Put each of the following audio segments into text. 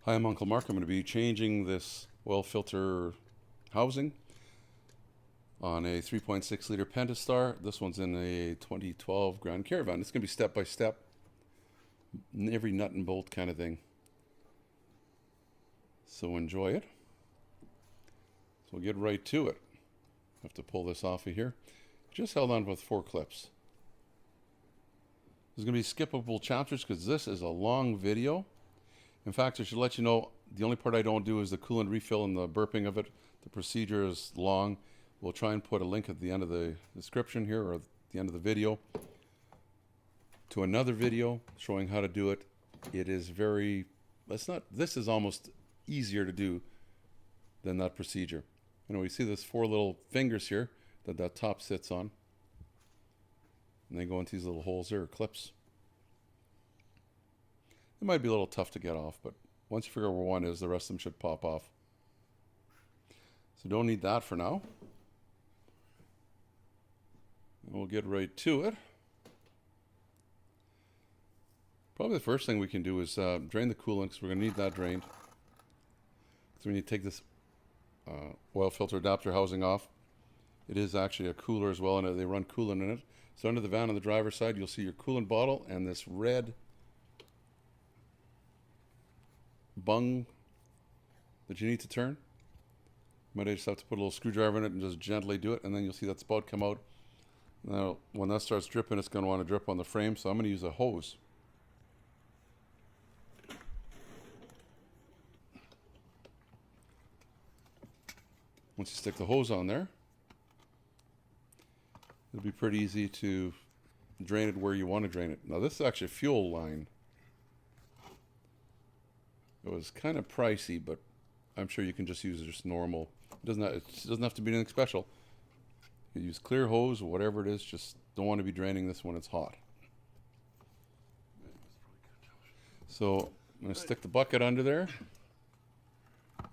Hi, I'm Uncle Mark. I'm going to be changing this oil filter housing on a 3.6 liter Pentastar. This one's in a 2012 Grand Caravan. It's going to be step by step, every nut and bolt kind of thing. So enjoy it. So we'll get right to it. I have to pull this off of here. Just held on with 4 clips. There's going to be skippable chapters because this is a long video. In fact, I should let you know, the only part I don't do is the coolant refill and the burping of it. The procedure is long. We'll try and put a link at the end of the description here, or at the end of the video, to another video showing how to do it. It is very, this is almost easier to do than that procedure. You know, you see those 4 little fingers here that top sits on. And they go into these little holes there, or clips. It might be a little tough to get off, but once you figure out where one is, the rest of them should pop off. So don't need that for now. And we'll get right to it. Probably the first thing we can do is drain the coolant, because we're going to need that drained. So we need to take this oil filter adapter housing off. It is actually a cooler as well, and they run coolant in it. So under the van on the driver's side, you'll see your coolant bottle and this red bung that you need to turn. You might just have to put a little screwdriver in it and just gently do it, and then you'll see that spout come out. Now, when that starts dripping, it's going to want to drip on the frame, so I'm going to use a hose. Once you stick the hose on there, it'll be pretty easy to drain it where you want to drain it. Now, this is actually a fuel line. It was kind of pricey, but I'm sure you can just use just normal. It doesn't have to be anything special. You use clear hose or whatever it is. Just don't want to be draining this when it's hot. So I'm going to stick the bucket under there.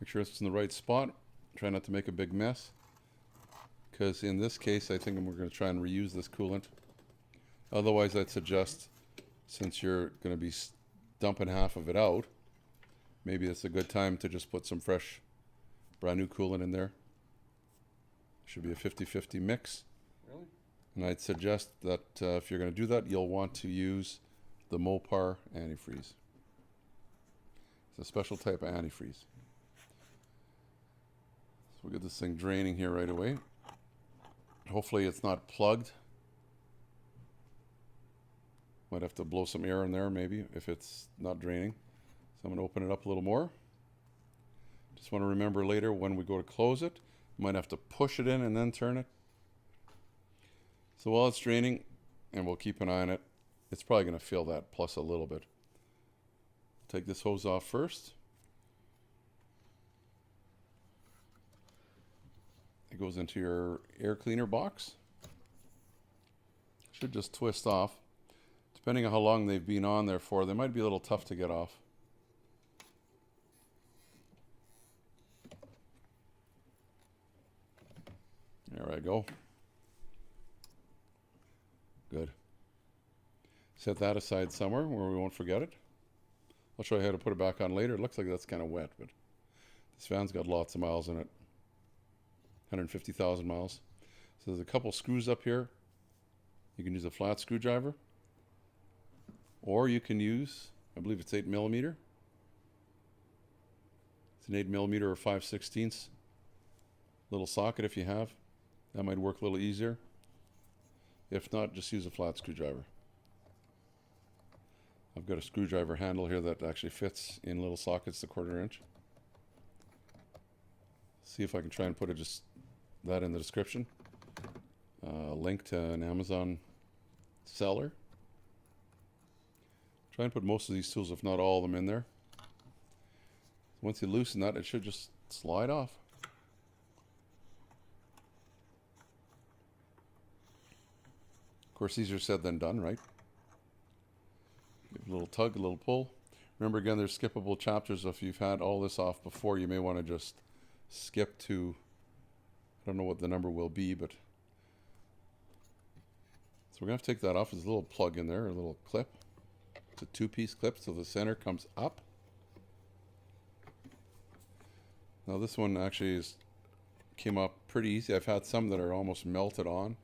Make sure it's in the right spot. Try not to make a big mess, because in this case I think we're going to try and reuse this coolant. Otherwise, I'd suggest, since you're going to be dumping half of it out, maybe it's a good time to just put some fresh, brand new coolant in there. Should be a 50-50 mix. Really? And I'd suggest that if you're going to do that, you'll want to use the Mopar antifreeze. It's a special type of antifreeze. So we'll get this thing draining here right away. Hopefully it's not plugged. Might have to blow some air in there maybe if it's not draining. So I'm going to open it up a little more. Just want to remember later when we go to close it, you might have to push it in and then turn it. So while it's draining, and we'll keep an eye on it, it's probably going to fill that plus a little bit. Take this hose off first. It goes into your air cleaner box. Should just twist off. Depending on how long they've been on there for, they might be a little tough to get off. There I go. Good. Set that aside somewhere where we won't forget it. I'll show you how to put it back on later. It looks like that's kind of wet, but this van's got lots of miles in it. 150,000 miles. So there's a couple screws up here. You can use a flat screwdriver, or you can use, I believe it's 8mm. It's an 8mm or 5/16 little socket if you have. That might work a little easier. If not, just use a flat screwdriver. I've got a screwdriver handle here that actually fits in little sockets, the 1/4 inch. See if I can try and put just that in the description. Link to an Amazon seller. Try and put most of these tools, if not all of them, in there. Once you loosen that, it should just slide off. Of course, easier said than done, right? Give it a little tug, a little pull. Remember, again, there's skippable chapters. If you've had all this off before, you may want to just skip to, I don't know what the number will be, but so we're going to have to take that off. There's a little plug in there, a little clip. It's a 2-piece clip, so the center comes up. Now this one actually came up pretty easy. I've had some that are almost melted on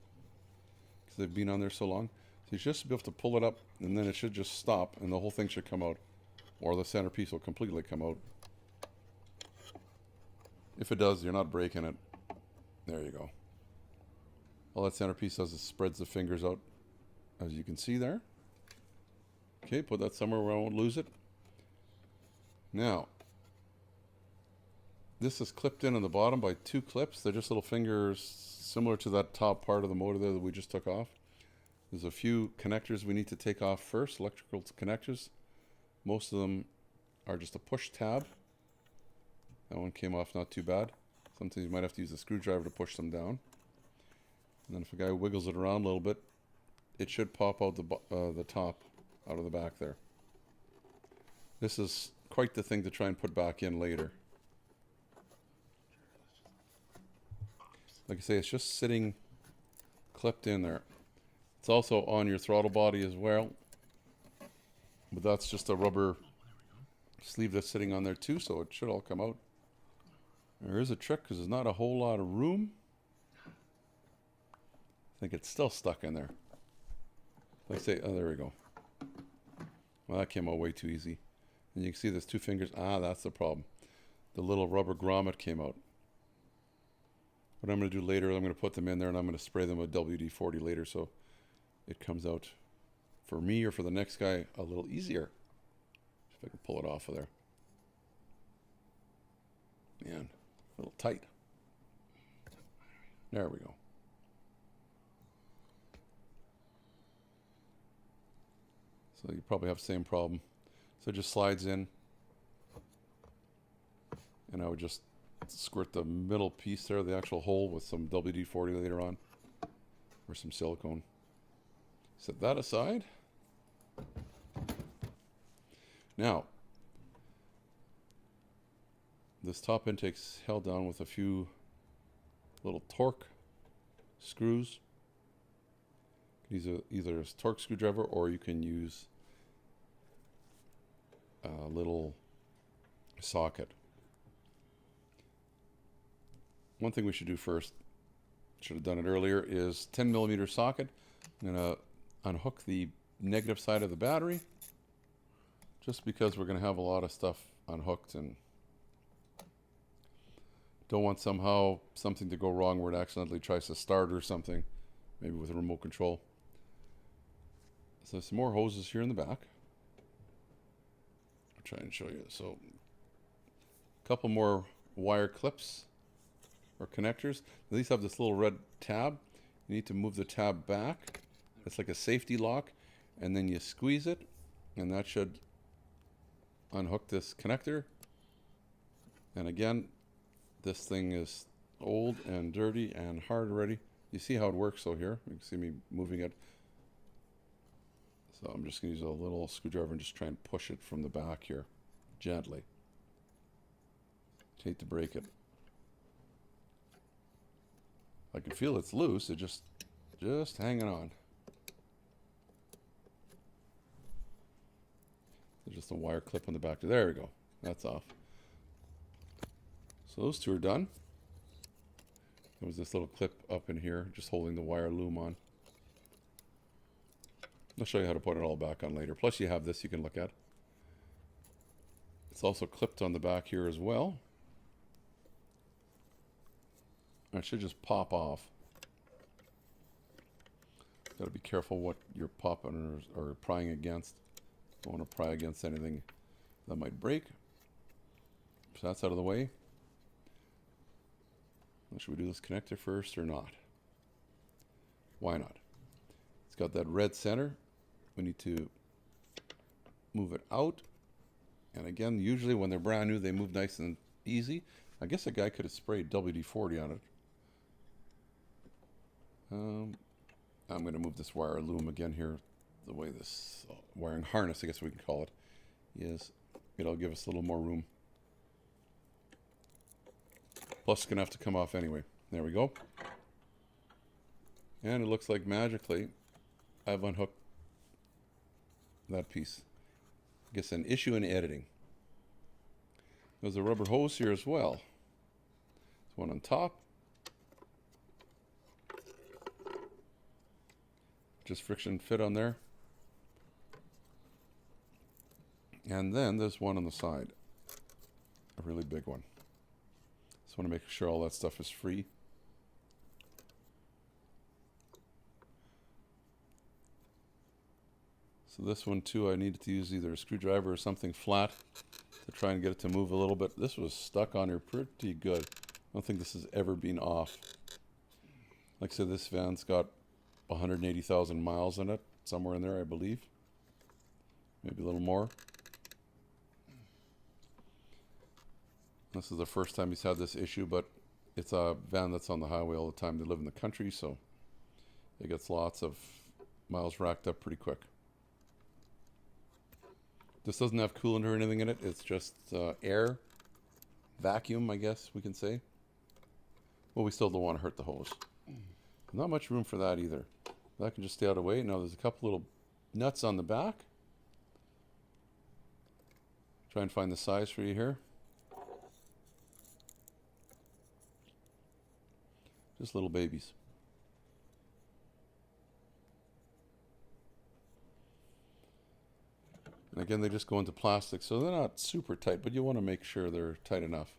because they've been on there so long. So you should just be able to pull it up, and then it should just stop, and the whole thing should come out, or the centerpiece will completely come out. If it does, you're not breaking it. There you go. All that centerpiece does is spreads the fingers out, as you can see there. Okay, put that somewhere where I won't lose it. Now, this is clipped in on the bottom by 2 clips. They're just little fingers similar to that top part of the motor there that we just took off. There's a few connectors we need to take off first, electrical connectors. Most of them are just a push tab. That one came off not too bad. Sometimes you might have to use a screwdriver to push them down. And then if a guy wiggles it around a little bit, it should pop out the top out of the back there. This is quite the thing to try and put back in later. Like I say, it's just sitting clipped in there. It's also on your throttle body as well, but that's just a rubber sleeve that's sitting on there too, so it should all come out. There is a trick because there's not a whole lot of room. I think it's still stuck in there. Like I say, oh, there we go. Well, that came out way too easy. And you can see there's 2 fingers. Ah, that's the problem. The little rubber grommet came out. What I'm going to do later, I'm going to put them in there and I'm going to spray them with WD-40 later so it comes out for me or for the next guy a little easier. See if I can pull it off of there. Man, a little tight. There we go. So you probably have the same problem. So it just slides in. And I would just squirt the middle piece there, the actual hole, with some WD-40 later on. Or some silicone. Set that aside. Now, this top intake's held down with a few little torque screws. These are either a torque screwdriver or you can use a little socket. One thing we should do first, should have done it earlier, is 10mm socket. I'm going to unhook the negative side of the battery, just because we're going to have a lot of stuff unhooked and don't want somehow something to go wrong where it accidentally tries to start or something, maybe with a remote control. So some more hoses here in the back. I'll try and show you. So a couple more wire clips or connectors. These have this little red tab. You need to move the tab back. It's like a safety lock, and then you squeeze it, and that should unhook this connector. And again, this thing is old and dirty and hard already. You see how it works though here. You can see me moving it. So I'm just going to use a little screwdriver and just try and push it from the back here, gently. Hate to break it. I can feel it's loose. It just hanging on. There's just a wire clip on the back. There we go. That's off. So those 2 are done. There was this little clip up in here, just holding the wire loom on. I'll show you how to put it all back on later. Plus you have this you can look at. It's also clipped on the back here as well. And it should just pop off. Got to be careful what you're popping or prying against. Don't want to pry against anything that might break. So that's out of the way. Should we do this connector first or not? Why not? It's got that red center. We need to move it out. And again, usually when they're brand new, they move nice and easy. I guess a guy could have sprayed WD-40 on it. I'm going to move this wire loom again here. The way this wiring harness, I guess we can call it, is. It'll give us a little more room. Plus, it's going to have to come off anyway. There we go. And it looks like magically I've unhooked that piece. I guess an issue in editing. There's a rubber hose here as well. one on top. Just friction fit on there. And then there's one on the side. A really big one. Just want to make sure all that stuff is free. So this one too, I needed to use either a screwdriver or something flat to try and get it to move a little bit. This was stuck on here pretty good. I don't think this has ever been off. Like I said, this van's got 180,000 miles in it, somewhere in there, I believe. Maybe a little more. This is the first time he's had this issue, but it's a van that's on the highway all the time. They live in the country, so it gets lots of miles racked up pretty quick. This doesn't have coolant or anything in it. It's just air, vacuum, I guess we can say. Well, we still don't want to hurt the hose. Not much room for that either. That can just stay out of the way. Now there's a couple little nuts on the back. Try and find the size for you here. Just little babies. And again, they just go into plastic, so they're not super tight, but you want to make sure they're tight enough.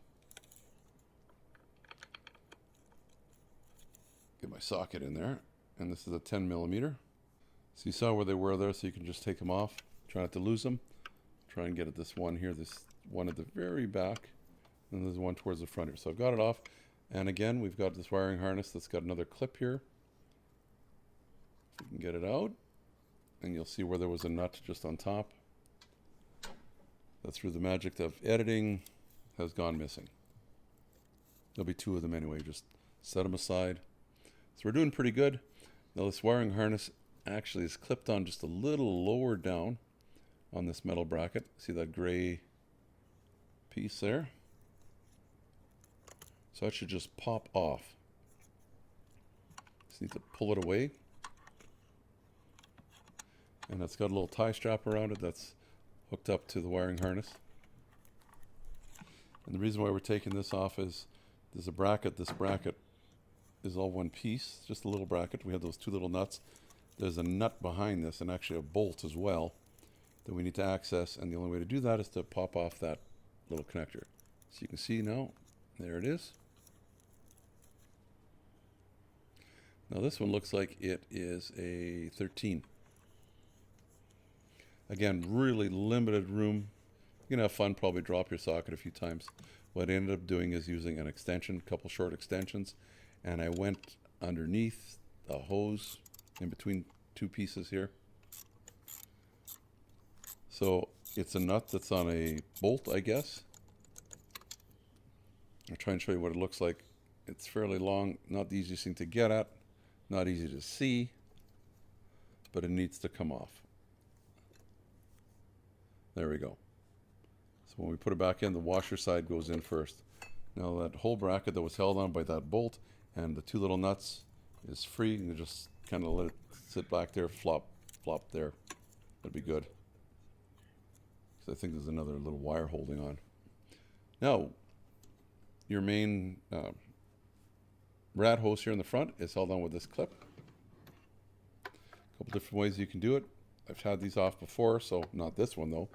Get my socket in there, and this is a 10 millimeter. So you saw where they were there, so you can just take them off. Try not to lose them. Try and get at this one here, this one at the very back, and there's one towards the front here. So I've got it off, and again, we've got this wiring harness that's got another clip here. If you can get it out, and you'll see where there was a nut just on top. That's through the magic of editing, has gone missing. There'll be two of them anyway, just set them aside. So we're doing pretty good. Now this wiring harness actually is clipped on just a little lower down on this metal bracket. See that gray piece there? So that should just pop off. Just need to pull it away. And it's got a little tie strap around it that's hooked up to the wiring harness. And the reason why we're taking this off is there's a bracket. This bracket is all one piece, just a little bracket. We have those two little nuts. There's a nut behind this and actually a bolt as well that we need to access, and the only way to do that is to pop off that little connector. So you can see now, there it is. Now this one looks like it is a 13. Again, really limited room. You're gonna have fun, probably drop your socket a few times. What I ended up doing is using an extension, a couple short extensions, and I went underneath a hose in between two pieces here. So it's a nut that's on a bolt, I guess. I'll try and show you what it looks like. It's fairly long, not the easiest thing to get at, not easy to see, but it needs to come off. There we go. So when we put it back in, the washer side goes in first. Now that whole bracket that was held on by that bolt and the two little nuts is free. You can just kind of let it sit back there, flop there. That'd be good. So I think there's another little wire holding on. Now, your main rad hose here in the front is held on with this clip. A couple different ways you can do it. I've had these off before, so not this one though.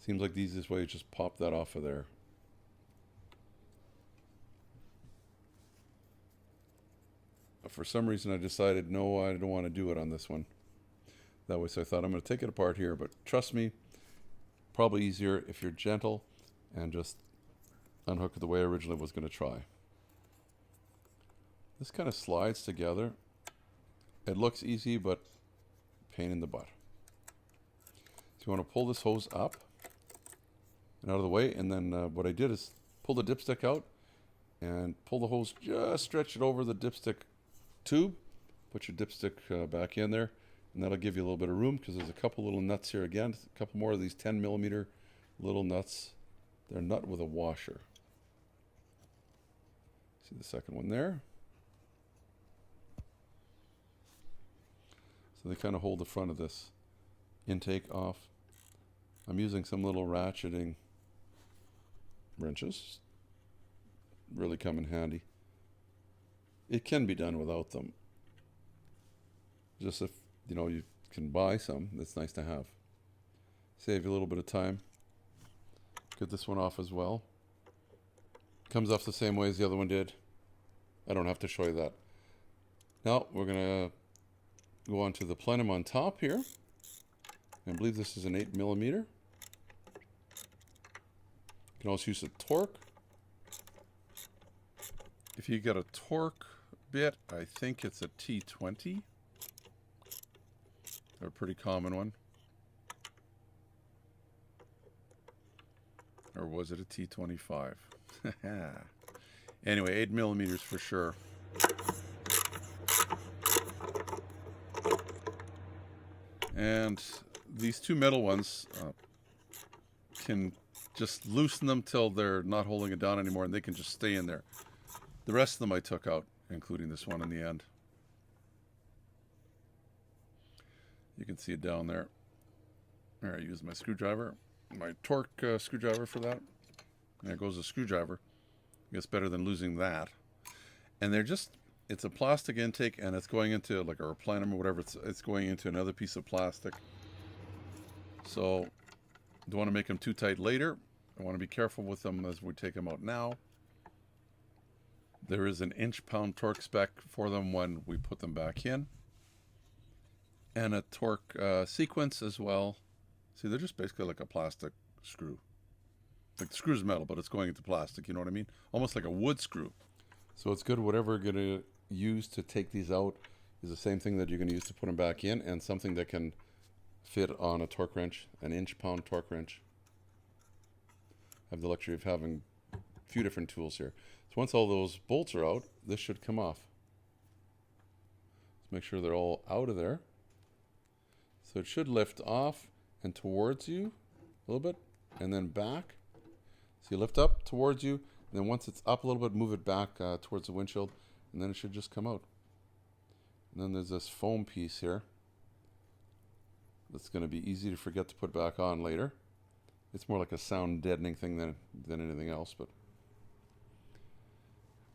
Seems like the easiest way is just pop that off of there. But for some reason I decided no, I don't want to do it on this one. That way, so I thought I'm going to take it apart here, but trust me, probably easier if you're gentle and just unhook it the way I originally was going to try. This kind of slides together. It looks easy, but pain in the butt. So you want to pull this hose up and out of the way, and then what I did is pull the dipstick out and pull the hose, just stretch it over the dipstick tube, put your dipstick back in there, and that'll give you a little bit of room because there's a couple little nuts here again, a couple more of these 10 millimeter little nuts. They're nut with a washer. See the second one there? So they kind of hold the front of this intake off. I'm using some little ratcheting wrenches. really come in handy. It can be done without them. Just if, you know, you can buy some, it's nice to have. Save you a little bit of time. Get this one off as well. Comes off the same way as the other one did. I don't have to show you that. Now we're going to go on to the plenum on top here. I believe this is an 8mm. You can also use a torque. If you get a torque bit, I think it's a T20. They're a pretty common one. Or was it a T25? Anyway, 8mm for sure. And these two metal ones can just loosen them till they're not holding it down anymore, and they can just stay in there. The rest of them I took out, including this one in the end. You can see it down there. There, I use my screwdriver, my torque screwdriver for that. There goes the screwdriver. I guess better than losing that. And they're just, it's a plastic intake, and it's going into like a plenum or whatever. It's going into another piece of plastic. So don't want to make them too tight later. I want to be careful with them as we take them out now. There is an inch-pound torque spec for them when we put them back in. And a torque sequence as well. See, they're just basically like a plastic screw. Like the screw's metal, but it's going into plastic, you know what I mean? Almost like a wood screw. So it's good, whatever you're going to use to take these out is the same thing that you're going to use to put them back in, and something that can fit on a torque wrench, an inch-pound torque wrench. I have the luxury of having a few different tools here. So once all those bolts are out, this should come off. Let's make sure they're all out of there. So it should lift off and towards you a little bit, and then back. So you lift up towards you, and then once it's up a little bit, move it back towards the windshield, and then it should just come out. And then there's this foam piece here that's going to be easy to forget to put back on later. It's more like a sound deadening thing than anything else, but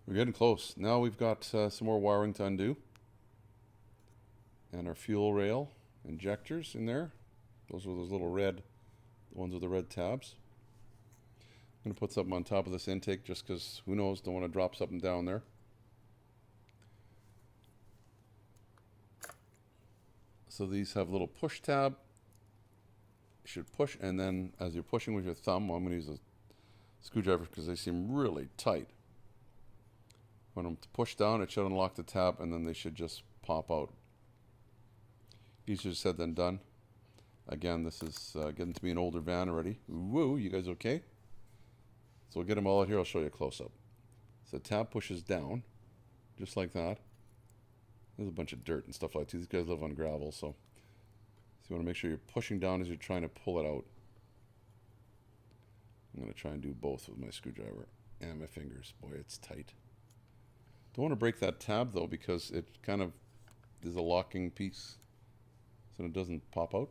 we're getting close. Now we've got some more wiring to undo, and our fuel rail injectors in there. Those are those little red, the ones with the red tabs. I'm going to put something on top of this intake just because, who knows, don't want to drop something down there. So these have a little push tab. You should push, and then as you're pushing with your thumb, well, I'm going to use a screwdriver because they seem really tight. When I'm to push down, it should unlock the tab, and then they should just pop out. Easier said than done. Again, this is getting to be an older van already. Woo, you guys okay? So we'll get them all out here. I'll show you a close-up. So the tab pushes down, just like that. There's a bunch of dirt and stuff like that. These guys live on gravel, so you want to make sure you're pushing down as you're trying to pull it out. I'm going to try and do both with my screwdriver and my fingers. Boy, it's tight. Don't want to break that tab, though, because it kind of is a locking piece, so it doesn't pop out.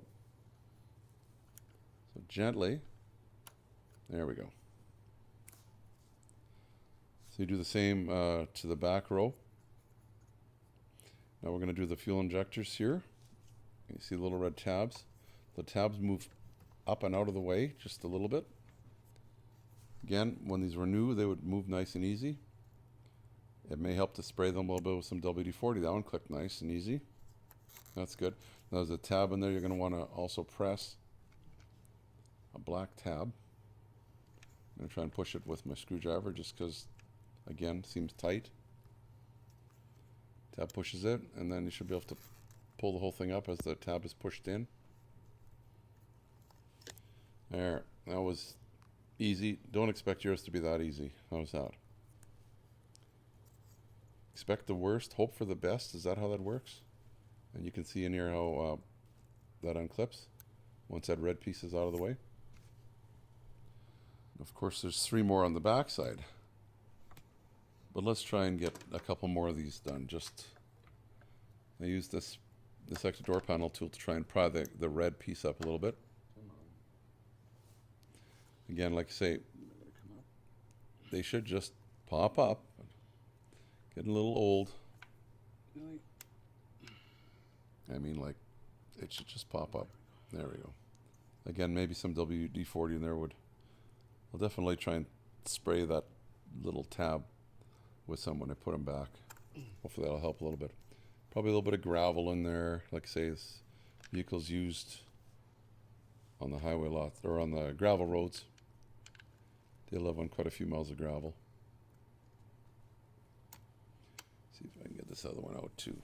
So gently. There we go. So you do the same to the back row. Now we're going to do the fuel injectors here. You see the little red tabs. The tabs move up and out of the way just a little bit. Again, when these were new, they would move nice and easy. It may help to spray them a little bit with some WD-40. That one clicked nice and easy. That's good. Now there's a tab in there. You're going to want to also press a black tab. I'm going to try and push it with my screwdriver just because, again, it seems tight. Tab pushes it, and then you should be able to pull the whole thing up as the tab is pushed in. There. That was easy. Don't expect yours to be that easy. How's that? Expect the worst, hope for the best. Is that how that works? And you can see in here how that unclips once that red piece is out of the way. Of course, there's 3 more on the back side. But let's try and get a couple more of these done. I use this extra door panel tool to try and pry the red piece up a little bit. Again, like I say, they should just pop up. Getting a little old. Really? I mean, like, it should just pop up. There we go. Again, maybe some WD-40 in there would. I'll definitely try and spray that little tab with some when I put them back. Hopefully that'll help a little bit. Probably a little bit of gravel in there. Like I say, this vehicle's used on the highway lots, or on the gravel roads. They live on quite a few miles of gravel. See if I can get this other one out too.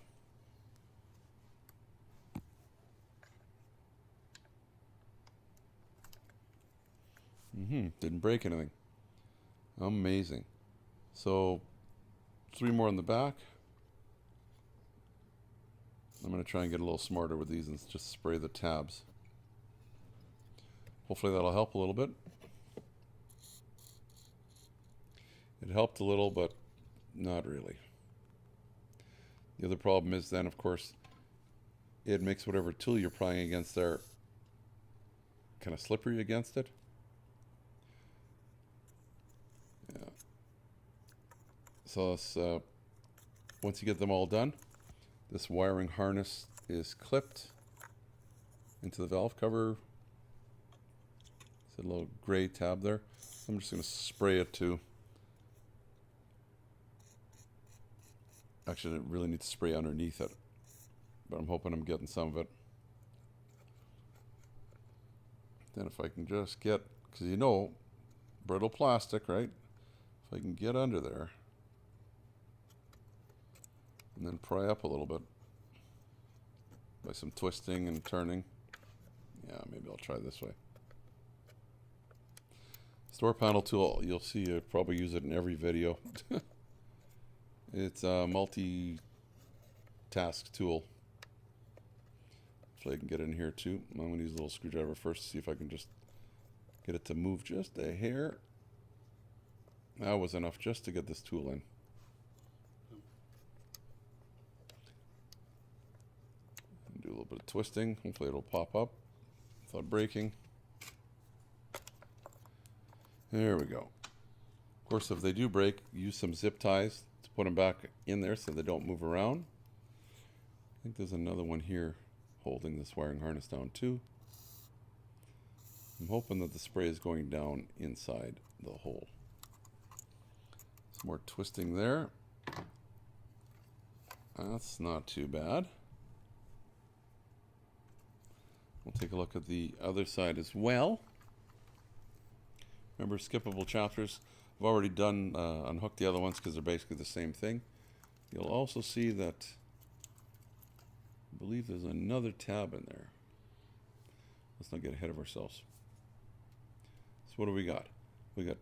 Didn't break anything. Amazing. So 3 more on the back. I'm going to try and get a little smarter with these and just spray the tabs. Hopefully that'll help a little bit. It helped a little, but not really. The other problem is then, of course, it makes whatever tool you're prying against there kind of slippery against it. Yeah. So it's, once you get them all done, this wiring harness is clipped into the valve cover. It's a little gray tab there. I'm just going to spray it too. Actually, I really need to spray underneath it, but I'm hoping I'm getting some of it. Then if I can just get, because you know, brittle plastic, right? If I can get under there and then pry up a little bit by some twisting and turning. Yeah, maybe I'll try this way. Store panel tool, you'll see I probably use it in every video. It's a multi-task tool. Hopefully I can get in here too. I'm going to use a little screwdriver first to see if I can just get it to move just a hair. That was enough just to get this tool in. Do a little bit of twisting. Hopefully it'll pop up without breaking. There we go. Of course, if they do break, use some zip ties to put them back in there so they don't move around. I think there's another one here holding this wiring harness down too. I'm hoping that the spray is going down inside the hole. Some more twisting there. That's not too bad. We'll take a look at the other side as well. Remember, skippable chapters. I've already done unhooked the other ones because they're basically the same thing. You'll also see that I believe there's another tab in there. Let's not get ahead of ourselves. So what do we got? We got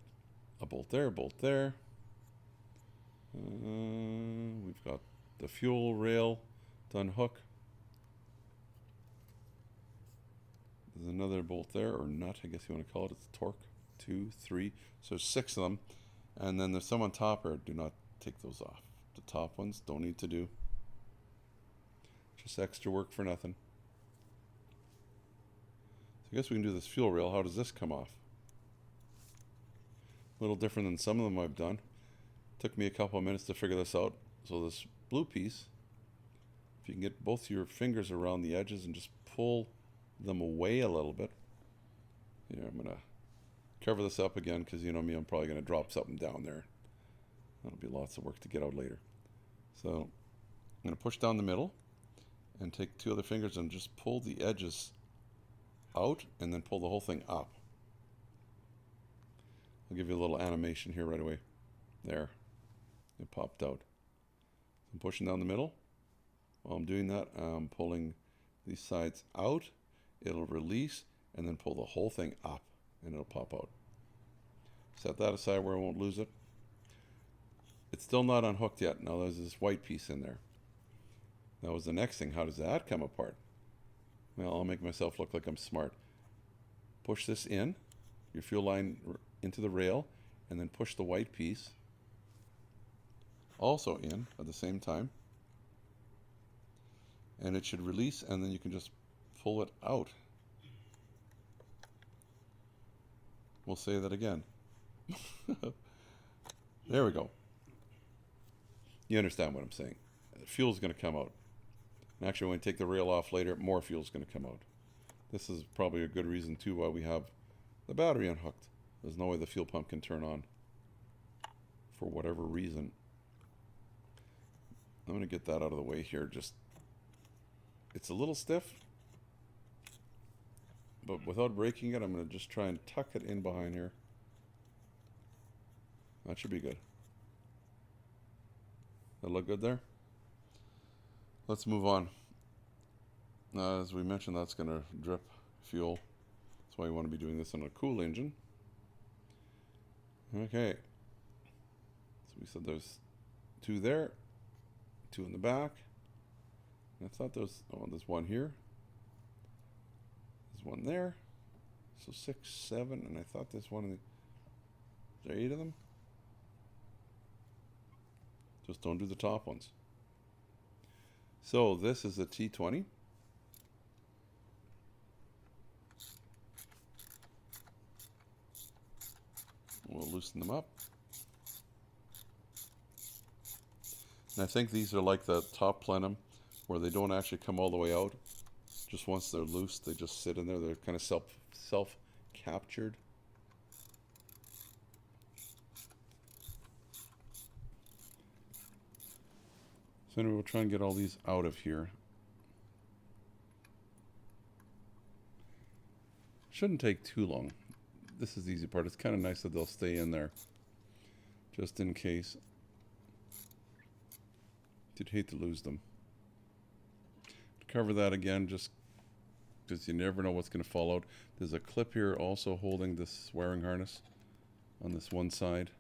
a bolt there, bolt there. We've got the fuel rail to unhook. There's another bolt there, or nut, I guess you want to call it. It's torque. 2, 3, so 6 of them, and then there's some on top here. Do not take those off. The top ones don't need to do. Just extra work for nothing. So I guess we can do this fuel rail. How does this come off? A little different than some of them I've done. Took me a couple of minutes to figure this out. So this blue piece, if you can get both your fingers around the edges and just pull them away a little bit. Here, I'm gonna cover this up again because you know me, I'm probably going to drop something down there. That'll be lots of work to get out later. So I'm going to push down the middle and take 2 other fingers and just pull the edges out and then pull the whole thing up. I'll give you a little animation here right away. There. It popped out. I'm pushing down the middle. While I'm doing that, I'm pulling these sides out. It'll release and then pull the whole thing up. And it'll pop out. Set that aside where I won't lose it. It's still not unhooked yet. Now there's this white piece in there. That was the next thing. How does that come apart? Well, I'll make myself look like I'm smart. Push this in, your fuel line into the rail, and then push the white piece also in at the same time. And it should release, and then you can just pull it out. We'll say that again. There we go. You understand what I'm saying. Fuel's going to come out. And actually, when we take the rail off later, more fuel's going to come out. This is probably a good reason, too, why we have the battery unhooked. There's no way the fuel pump can turn on for whatever reason. I'm going to get that out of the way here. Just, it's a little stiff, but without breaking it, I'm going to just try and tuck it in behind here. That should be good. That look good there? Let's move on. As we mentioned, that's going to drip fuel. That's why you want to be doing this on a cool engine. Okay. So we said there's 2 there, 2 in the back. I thought there's one here. There's one there. So 6, 7, and I thought there's one in the. Is there 8 of them? Just don't do the top ones. So this is a T20. We'll loosen them up. And I think these are like the top plenum, where they don't actually come all the way out. Just once they're loose, they just sit in there. They're kind of self-captured. So anyway, we'll try and get all these out of here. Shouldn't take too long. This is the easy part. It's kind of nice that they'll stay in there, just in case. You'd hate to lose them. To cover that again, just because you never know what's going to fall out. There's a clip here also holding this wiring harness on this one side.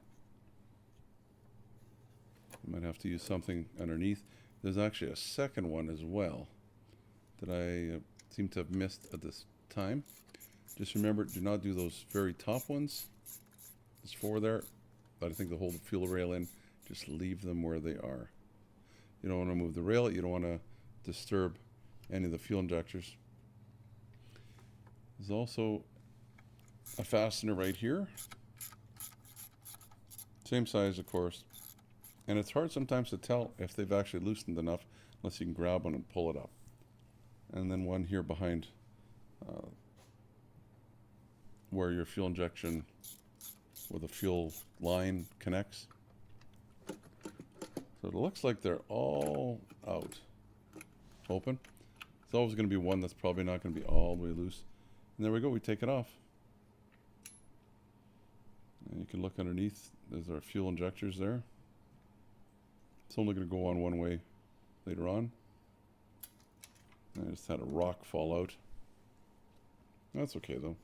You might have to use something underneath. There's actually a second one as well that I seem to have missed at this time. Just remember, do not do those very top ones. There's 4 there, but I think they'll hold the fuel rail in. Just leave them where they are. You don't want to move the rail. You don't want to disturb any of the fuel injectors. There's also a fastener right here. Same size, of course. And it's hard sometimes to tell if they've actually loosened enough unless you can grab one and pull it up. And then one here behind where your fuel injection, where the fuel line connects. So it looks like they're all out. Open. There's always going to be one that's probably not going to be all the way loose. And there we go, we take it off. And you can look underneath, there's our fuel injectors there. It's only going to go on one way later on. I just had a rock fall out. That's okay though.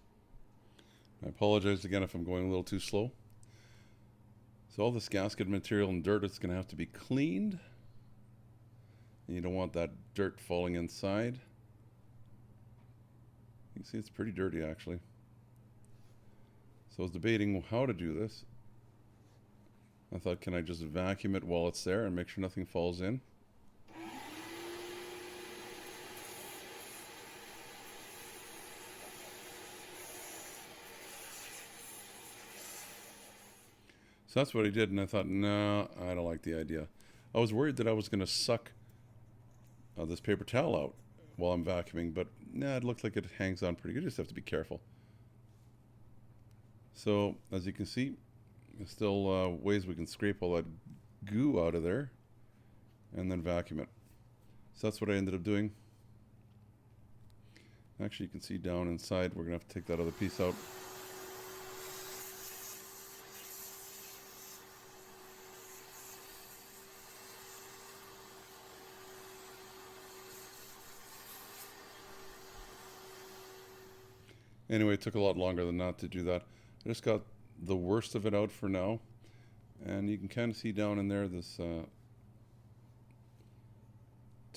I apologize again if I'm going a little too slow. So all this gasket material and dirt, it's going to have to be cleaned. And you don't want that dirt falling inside. You can see it's pretty dirty actually. So I was debating how to do this. I thought, can I just vacuum it while it's there and make sure nothing falls in? So that's what I did, and I thought, no, I don't like the idea. I was worried that I was going to suck this paper towel out while I'm vacuuming, but nah, it looks like it hangs on pretty good. You just have to be careful. So, as you can see, there's still ways we can scrape all that goo out of there and then vacuum it. So that's what I ended up doing. Actually, you can see down inside, we're going to have to take that other piece out. Anyway, it took a lot longer than that to do that. I just got the worst of it out for now. And you can kind of see down in there this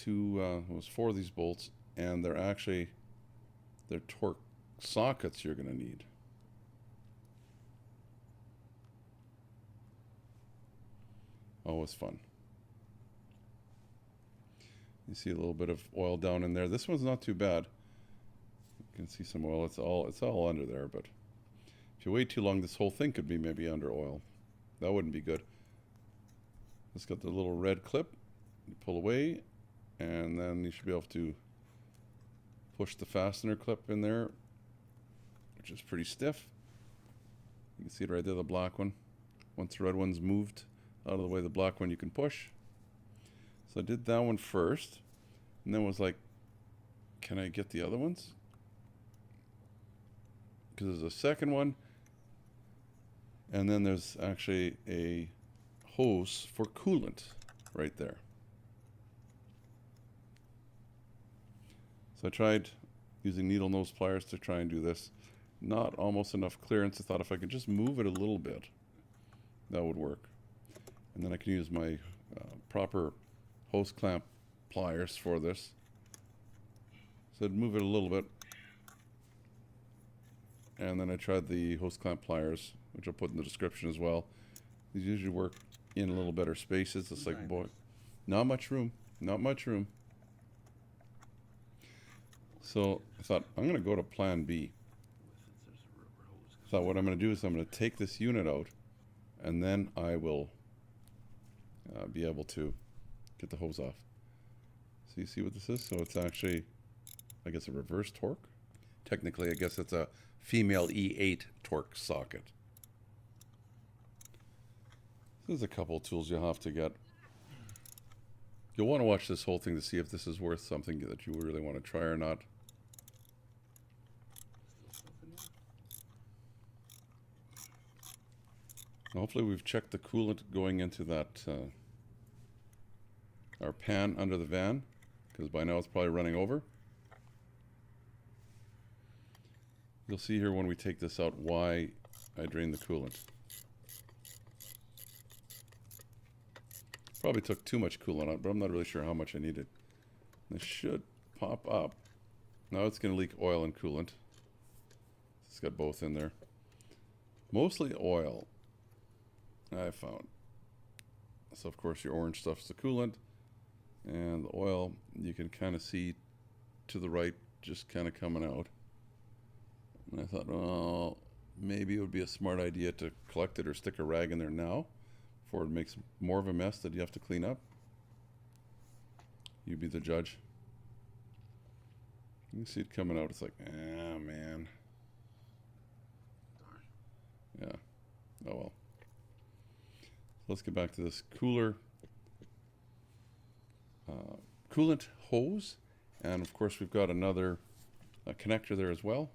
was 4 of these bolts, and they're torque sockets you're going to need. Always fun. You see a little bit of oil down in there. This one's not too bad. You can see some oil. It's all under there, but if you wait too long, this whole thing could be maybe under oil. That wouldn't be good. It's got the little red clip. You pull away, and then you should be able to push the fastener clip in there, which is pretty stiff. You can see it right there, the black one. Once the red one's moved out of the way, the black one you can push. So I did that one first, and then was like, can I get the other ones? Because there's a second one, and then there's actually a hose for coolant right there. So I tried using needle nose pliers to try and do this. Not almost enough clearance. I thought if I could just move it a little bit, that would work. And then I can use my proper hose clamp pliers for this. So I'd move it a little bit. And then I tried the hose clamp pliers, which I'll put in the description as well. These usually work in a little better spaces. It's like, boy, not much room, not much room. So I thought, I'm going to go to plan B. I thought what I'm going to do is I'm going to take this unit out, and then I will be able to get the hose off. So you see what this is? So it's actually, I guess, a reverse torque. Technically, I guess it's a female E8 torque socket. There's a couple of tools you'll have to get. You'll want to watch this whole thing to see if this is worth something that you really want to try or not. Hopefully we've checked the coolant going into that our pan under the van, because by now it's probably running over. You'll see here when we take this out why I drained the coolant. Probably took too much coolant out, but I'm not really sure how much I needed. This should pop up. Now it's going to leak oil and coolant. It's got both in there. Mostly oil, I found. So of course your orange stuff's the coolant, and the oil you can kind of see to the right, just kind of coming out. And I thought, well, maybe it would be a smart idea to collect it or stick a rag in there now before it makes more of a mess that you have to clean up. You be the judge. You can see it coming out. It's like, ah, man. Yeah. Oh well. Let's get back to this coolant hose, and of course we've got another connector there as well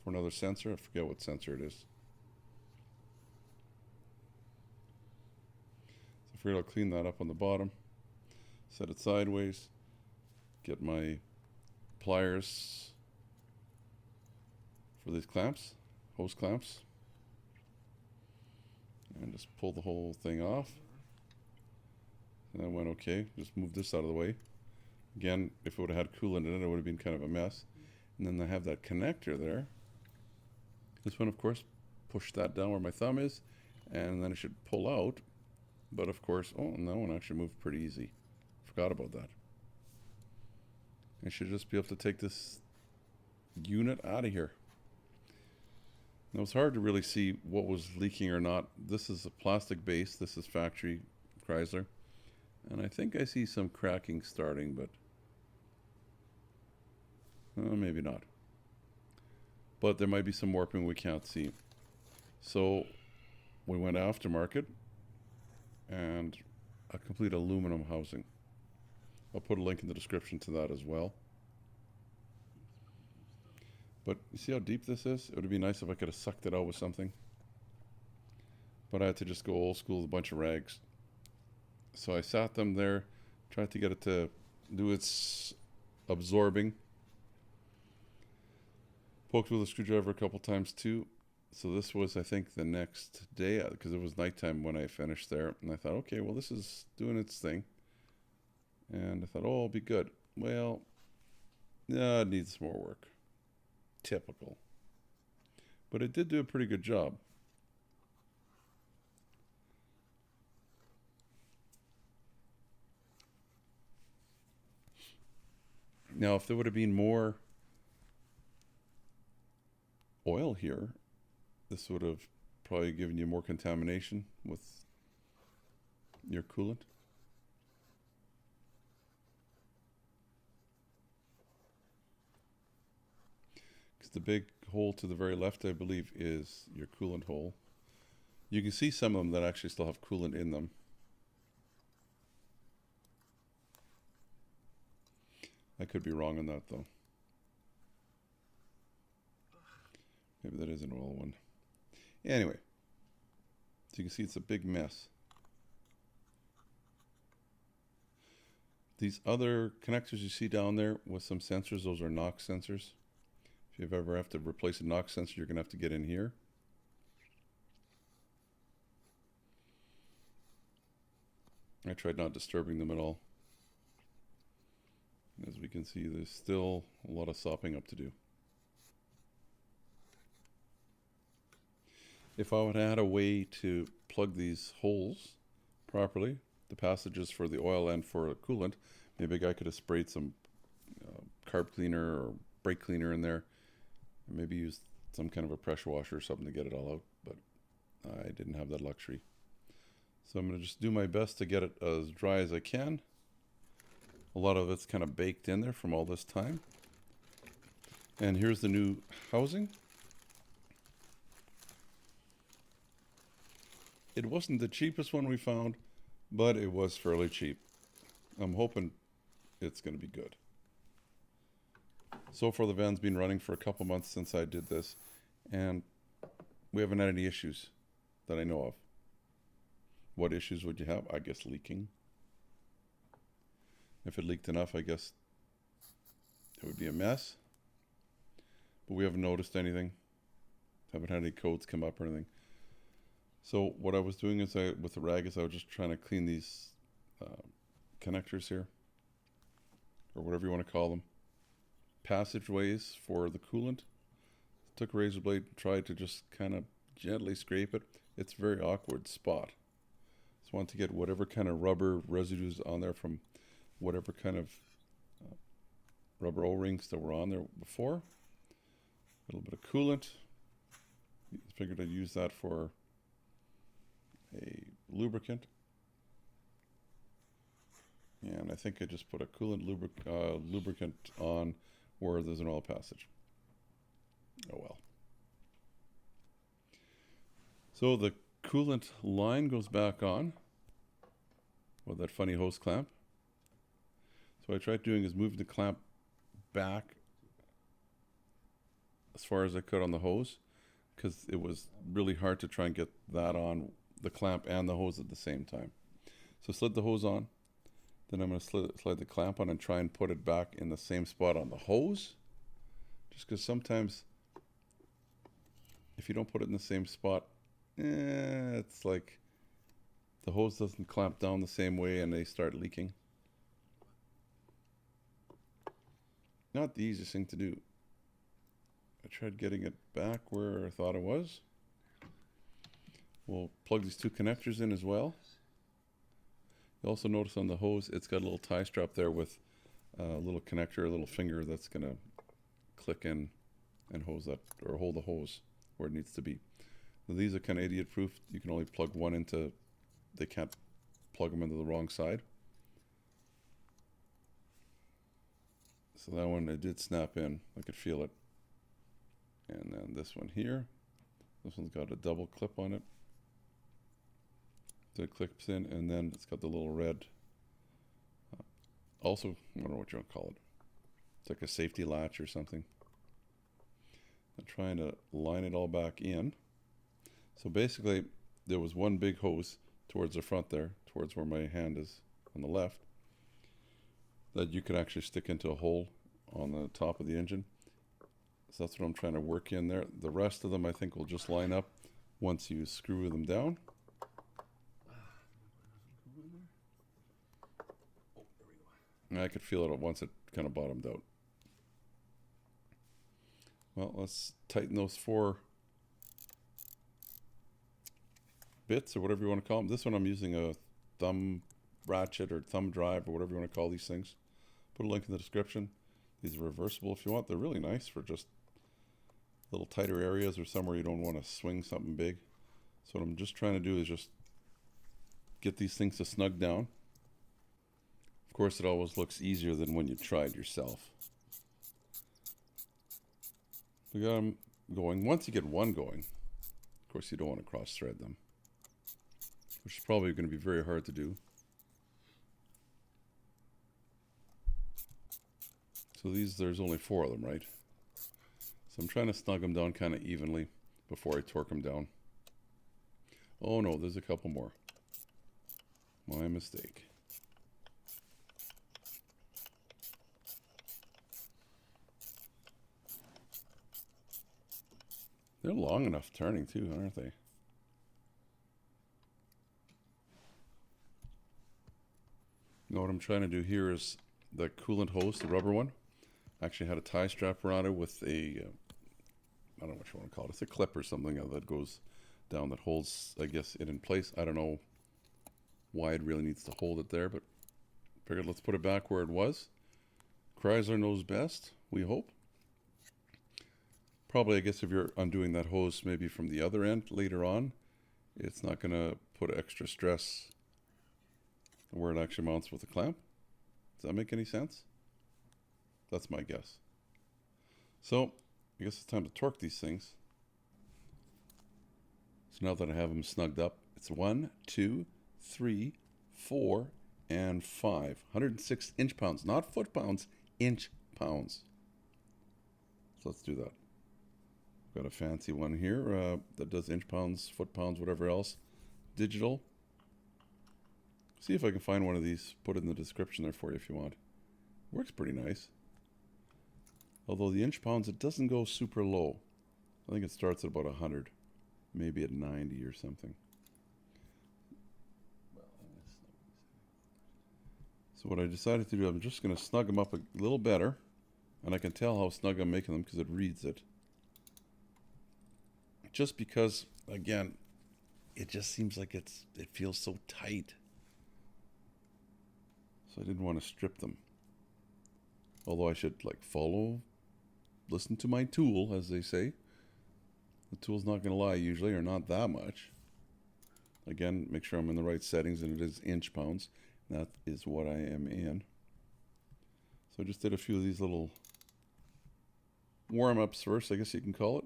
for another sensor. I forget what sensor it is. So I figured I'll clean that up on the bottom, set it sideways, get my pliers for these clamps, hose clamps, and just pull the whole thing off. And that went okay. Just move this out of the way. Again, if it would have had coolant in it, it would have been kind of a mess. And then I have that connector there. This one, of course, push that down where my thumb is, and then it should pull out. But of course, oh, and that one actually moved pretty easy. Forgot about that. I should just be able to take this unit out of here. Now it's hard to really see what was leaking or not. This is a plastic base. This is factory Chrysler. And I think I see some cracking starting, but maybe not. But there might be some warping we can't see. So we went aftermarket and a complete aluminum housing. I'll put a link in the description to that as well. But you see how deep this is? It would be nice if I could have sucked it out with something. But I had to just go old school with a bunch of rags. So I sat them there, tried to get it to do its absorbing. Poked with a screwdriver a couple times too. So this was, I think, the next day, because it was nighttime when I finished there. And I thought, okay, well, this is doing its thing. And I thought, oh, it'll be good. Well, yeah, it needs more work. Typical. But it did do a pretty good job. Now, if there would have been more oil here, this would have probably given you more contamination with your coolant. Because the big hole to the very left, I believe, is your coolant hole. You can see some of them that actually still have coolant in them. I could be wrong on that though. Maybe that is an oil one. Anyway, so you can see it's a big mess. These other connectors you see down there with some sensors, those are NOx sensors. If you ever have to replace a NOx sensor, you're going to have to get in here. I tried not disturbing them at all. As we can see, there's still a lot of sopping up to do. If I would have had a way to plug these holes properly, the passages for the oil and for the coolant, maybe a guy could have sprayed some carb cleaner or brake cleaner in there, and maybe used some kind of a pressure washer or something to get it all out, but I didn't have that luxury. So I'm going to just do my best to get it as dry as I can. A lot of it's kind of baked in there from all this time. And here's the new housing. It wasn't the cheapest one we found, but it was fairly cheap. I'm hoping it's going to be good. So far the van's been running for a couple months since I did this, and we haven't had any issues that I know of. What issues would you have? I guess leaking. If it leaked enough, I guess it would be a mess. But we haven't noticed anything. Haven't had any codes come up or anything. So what I was doing is with the rag I was just trying to clean these connectors here, or whatever you want to call them. Passageways for the coolant. Took a razor blade, tried to just kind of gently scrape it. It's a very awkward spot. Just want to get whatever kind of rubber residues on there from whatever kind of rubber O-rings that were on there before. A little bit of coolant. Figured I'd use that for a lubricant. And I think I just put a coolant lubricant on where there's an oil passage. Oh well. So the coolant line goes back on with that funny hose clamp. So what I tried doing is moving the clamp back as far as I could on the hose, because it was really hard to try and get that on the clamp and the hose at the same time. So slid the hose on, then I'm going to slide the clamp on and try and put it back in the same spot on the hose, just because sometimes if you don't put it in the same spot, it's like the hose doesn't clamp down the same way and they start leaking. Not the easiest thing to do. I tried getting it back where I thought it was. We'll plug these two connectors in as well. You also notice on the hose, it's got a little tie strap there with a little connector, a little finger that's going to click in and hose that, or hold the hose where it needs to be. Now, these are kind of idiot proof. You can only plug one into, they can't plug them into the wrong side. So that one, it did snap in. I could feel it. And then this one here, this one's got a double clip on it. So it clips in, and then it's got the little red, also, I don't know what you want to call it. It's like a safety latch or something. I'm trying to line it all back in. So basically, there was one big hose towards the front there, towards where my hand is on the left, that you could actually stick into a hole on the top of the engine. So that's what I'm trying to work in there. The rest of them I think will just line up once you screw them down. And I could feel it once it kind of bottomed out. Well, let's tighten those 4 bits or whatever you want to call them. This one I'm using a thumb ratchet or thumb drive or whatever you want to call these things. Put a link in the description. These are reversible if you want. They're really nice for just little tighter areas or somewhere you don't want to swing something big. So what I'm just trying to do is just get these things to snug down. Of course, it always looks easier than when you try it yourself. We got them going. Once you get one going, of course, you don't want to cross-thread them, which is probably going to be very hard to do. So there's only 4 of them, right? So I'm trying to snug them down kind of evenly before I torque them down. Oh no, there's a couple more. My mistake. They're long enough turning too, aren't they? Now what I'm trying to do here is the coolant hose, the rubber one. I actually had a tie strap around it with a, I don't know what you want to call it. It's a clip or something that goes down that holds, I guess, it in place. I don't know why it really needs to hold it there, but figured let's put it back where it was. Chrysler knows best, we hope. Probably, I guess, if you're undoing that hose maybe from the other end later on, it's not going to put extra stress where it actually mounts with the clamp. Does that make any sense? That's my guess. So, I guess it's time to torque these things. So now that I have them snugged up, it's 1, 2, 3, 4, and 5. 106 inch-pounds, not foot-pounds, inch-pounds. So let's do that. Got a fancy one here that does inch-pounds, foot-pounds, whatever else. Digital. See if I can find one of these. Put it in the description there for you if you want. Works pretty nice. Although the inch-pounds, it doesn't go super low. I think it starts at about 100. Maybe at 90 or something. So what I decided to do, I'm just going to snug them up a little better. And I can tell how snug I'm making them because it reads it. Just because, again, it just seems like it feels so tight. So I didn't want to strip them. Although I should listen to my tool, as they say. The tool's not going to lie usually, or not that much. Again, make sure I'm in the right settings, and it is inch-pounds. That is what I am in. So I just did a few of these little warm-ups first, I guess you can call it.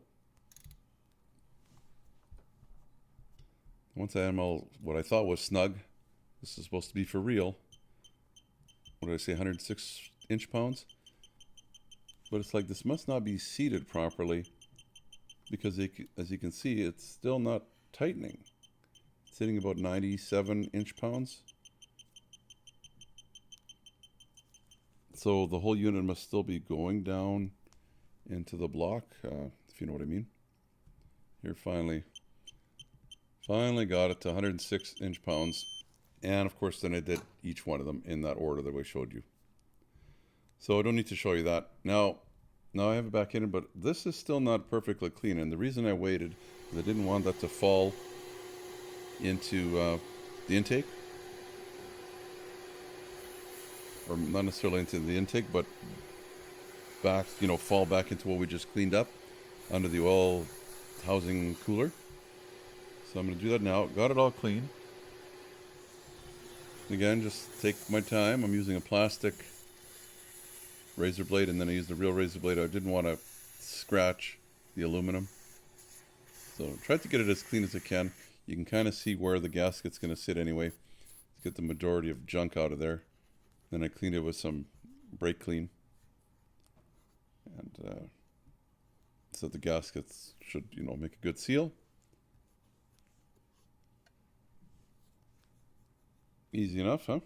Once I am all what I thought was snug, this is supposed to be for real. What did I say, 106 inch-pounds? But it's like this must not be seated properly because as you can see, it's still not tightening. It's sitting about 97 inch-pounds. So the whole unit must still be going down into the block, if you know what I mean. Here, finally got it to 106 inch-pounds. And of course, then I did each one of them in that order that I showed you. So I don't need to show you that. Now I have it back in, but this is still not perfectly clean. And the reason I waited is I didn't want that to fall into the intake. Or not necessarily into the intake, but back, fall back into what we just cleaned up under the oil housing cooler. So I'm going to do that now. Got it all clean. Again, just take my time. I'm using a plastic razor blade, and then I used a real razor blade. I didn't want to scratch the aluminum. So try to get it as clean as I can. You can kind of see where the gasket's going to sit anyway. To get the majority of junk out of there. Then I cleaned it with some brake clean. And so the gaskets should, make a good seal. Easy enough, huh?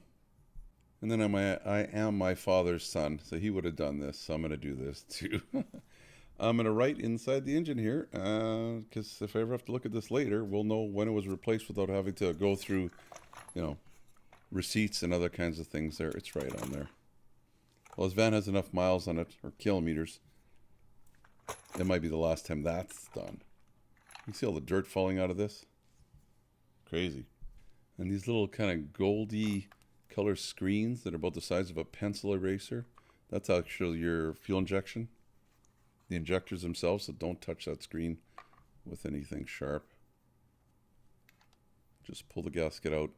And then I am my father's son, so he would have done this, so I'm going to do this too. I'm going to write inside the engine here, because if I ever have to look at this later, we'll know when it was replaced without having to go through, receipts and other kinds of things there. It's right on there. Well, this van has enough miles on it, or kilometers. It might be the last time that's done. You see all the dirt falling out of this? Crazy. And these little kind of goldy color screens that are about the size of a pencil eraser, that's actually your fuel injection. The injectors themselves, so don't touch that screen with anything sharp. Just pull the gasket out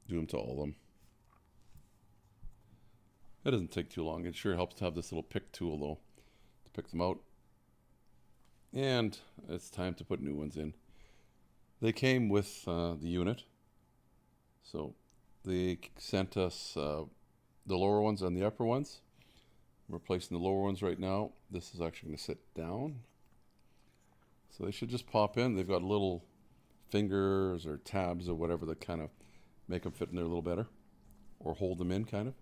do them to all of them. It doesn't take too long. It sure helps to have this little pick tool though to pick them out. And it's time to put new ones in. They came with the unit, so they sent us the lower ones and the upper ones. We're placing the lower ones right now. This is actually going to sit down. So they should just pop in. They've got little fingers or tabs or whatever that kind of make them fit in there a little better, or hold them in kind of.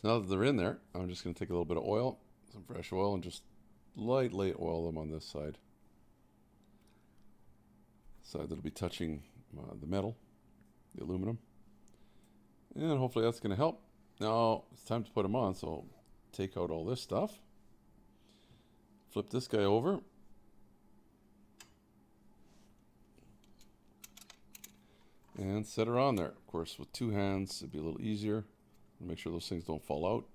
So now that they're in there, I'm just going to take a little bit of oil, some fresh oil, and just lightly oil them on this side. Side that'll be touching the metal, the aluminum. And hopefully that's going to help. Now it's time to put them on, so take out all this stuff. Flip this guy over. And set her on there. Of course, with two hands, it'd be a little easier. Make sure those things don't fall out.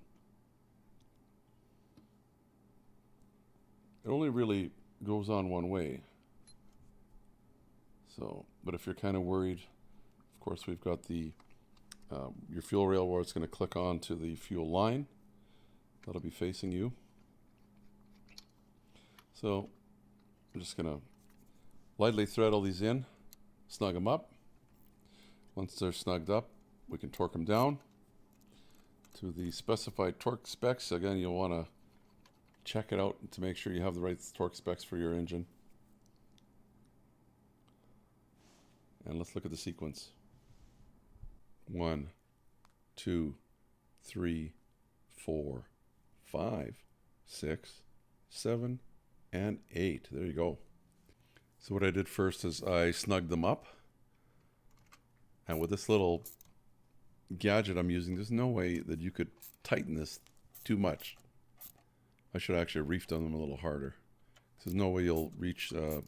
It only really goes on one way. So, but if you're kind of worried, of course, we've got the your fuel rail where it's going to click on to the fuel line. That'll be facing you. So I'm just going to lightly thread all these in, snug them up. Once they're snugged up, we can torque them down to the specified torque specs. Again, you'll want to check it out to make sure you have the right torque specs for your engine. And let's look at the sequence. 1, 2, 3, 4, 5, 6, 7, and 8. There you go. So what I did first is I snugged them up. And with this little gadget I'm using, there's no way that you could tighten this too much. I should actually reef down them a little harder. There's no way you'll reach the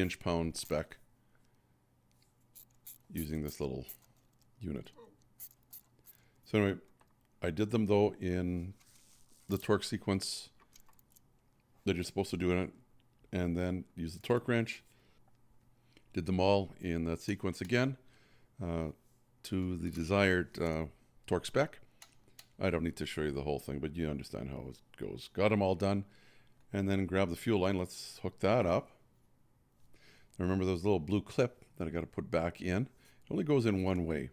inch-pound spec using this little unit. So anyway, I did them though in the torque sequence that you're supposed to do in it, and then use the torque wrench. Did them all in that sequence again to the desired torque spec. I don't need to show you the whole thing, but you understand how it goes. Got them all done, and then grab the fuel line. Let's hook that up. Remember those little blue clip that I got to put back in. It only goes in one way.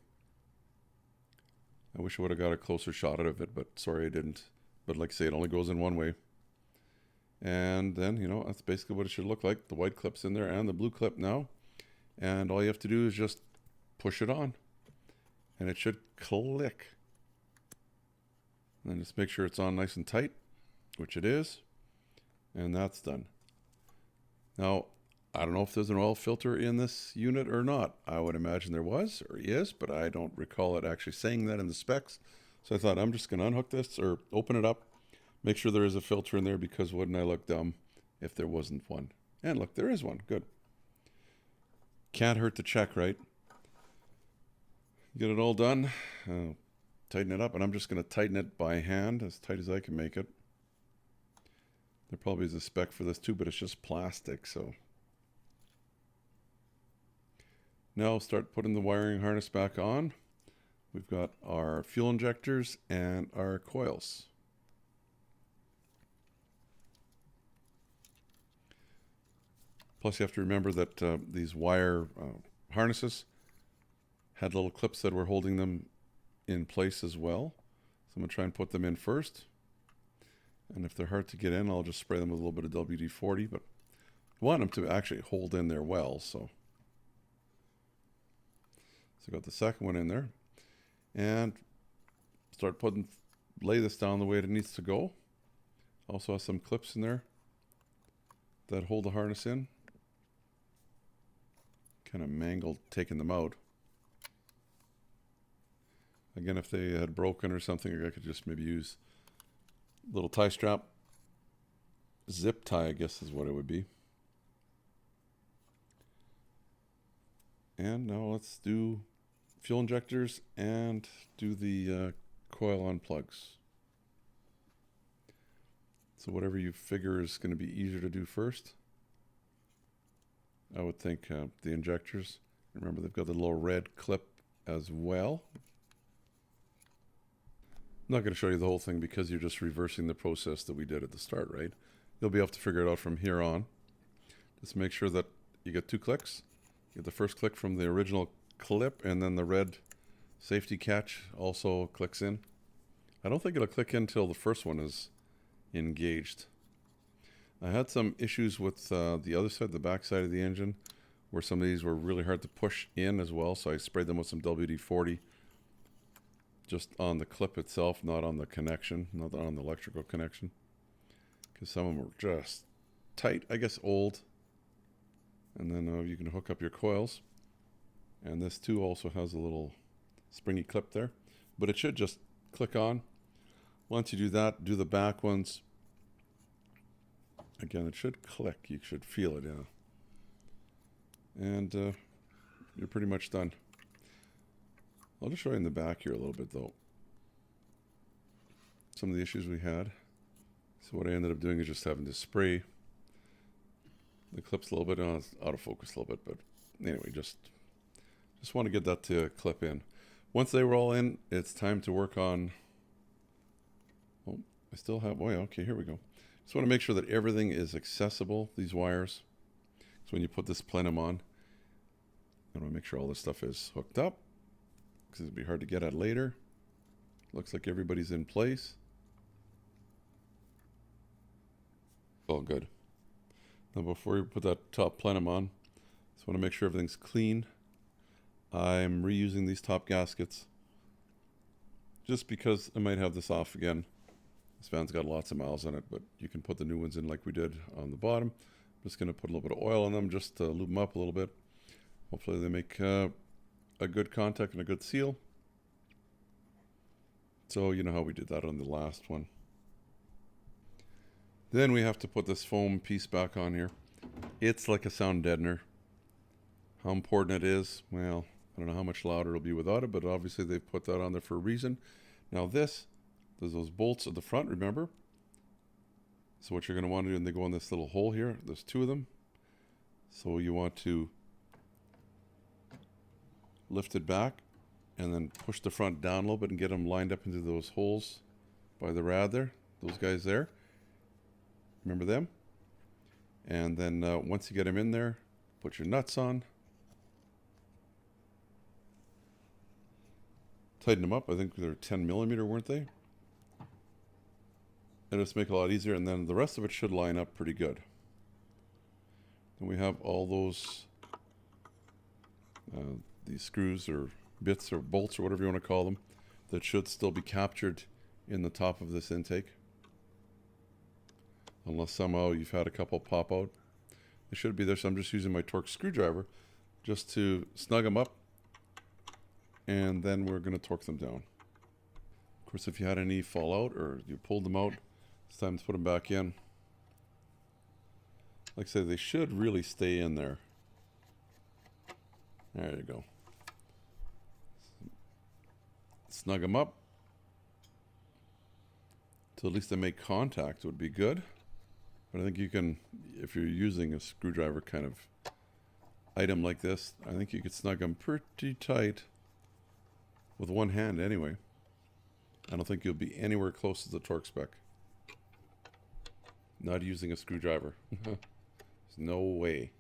I wish I would have got a closer shot out of it, but sorry I didn't. But like I say, it only goes in one way. And then, you know, that's basically what it should look like. The white clip's in there and the blue clip now. And all you have to do is just push it on. And it should click. And then just make sure it's on nice and tight, which it is. And that's done. Now, I don't know if there's an oil filter in this unit or not. I would imagine there was or is, but I don't recall it actually saying that in the specs. So I thought I'm just going to unhook this or open it up, make sure there is a filter in there, because wouldn't I look dumb if there wasn't one? And look, there is one. Good. Can't hurt to check, right? Get it all done. Tighten it up, and I'm just going to tighten it by hand as tight as I can make it. There probably is a spec for this too, but it's just plastic, so. Now I'll start putting the wiring harness back on. We've got our fuel injectors and our coils. Plus you have to remember that these wire harnesses had little clips that were holding them in place as well. So I'm going to try and put them in first. And if they're hard to get in, I'll just spray them with a little bit of WD-40, but I want them to actually hold in there well, so. So I got the second one in there, and start lay this down the way it needs to go. Also has some clips in there that hold the harness in. Kind of mangled taking them out. Again, if they had broken or something, I could just maybe use a little tie strap. Zip tie, I guess is what it would be. And now let's do fuel injectors and do the coil on plugs. So whatever you figure is going to be easier to do first. I would think the injectors. Remember, they've got the little red clip as well. I'm not going to show you the whole thing because you're just reversing the process that we did at the start, right? You'll be able to figure it out from here on. Just make sure that you get 2 clicks. You get the first click from the original clip, and then the red safety catch also clicks in. I don't think it'll click in until the first one is engaged. I had some issues with the other side, the back side of the engine, where some of these were really hard to push in as well, so I sprayed them with some WD-40 just on the clip itself, not on the connection, not on the electrical connection, because some of them were just tight, I guess old. And then you can hook up your coils, and this too also has a little springy clip there, but it should just click on. Once you do that, do the back ones. Again, it should click. You should feel it, yeah. And you're pretty much done. I'll just show you in the back here a little bit, though. Some of the issues we had. So what I ended up doing is just having to spray the clips a little bit. It's out of focus a little bit, but anyway, just want to get that to clip in. Once they were all in, it's time to work on. Oh, I still have. Oh yeah, okay, here we go. Just want to make sure that everything is accessible. These wires. So when you put this plenum on, I want to make sure all this stuff is hooked up, because it'd be hard to get at later. Looks like everybody's in place. All good. Now before you put that top plenum on, just want to make sure everything's clean. I'm reusing these top gaskets just because I might have this off again. This van's got lots of miles on it, but you can put the new ones in like we did on the bottom. I'm just going to put a little bit of oil on them just to lube them up a little bit. Hopefully they make a good contact and a good seal. So you know how we did that on the last one. Then we have to put this foam piece back on here. It's like a sound deadener. How important it is, well, I don't know how much louder it'll be without it, but obviously they've put that on there for a reason. Now there's those bolts at the front, remember? So what you're going to want to do, and they go in this little hole here. There's 2 of them. So you want to lift it back and then push the front down a little bit and get them lined up into those holes by the rad there. Those guys there. Remember them? And then once you get them in there, put your nuts on. Tighten them up. I think they're 10 millimeter, weren't they? And just make it a lot easier, and then the rest of it should line up pretty good. And we have all those these screws or bits or bolts or whatever you want to call them that should still be captured in the top of this intake, unless somehow you've had a couple pop out. They should be there, so I'm just using my torx screwdriver just to snug them up, and then we're going to torque them down. Of course, if you had any fallout or you pulled them out, it's time to put them back in. Like I said, they should really stay in there. There you go. Snug them up. So at least they make contact would be good. But I think you can, if you're using a screwdriver kind of item like this, I think you could snug them pretty tight with one hand anyway. I don't think you'll be anywhere close to the torque spec. Not using a screwdriver. There's no way.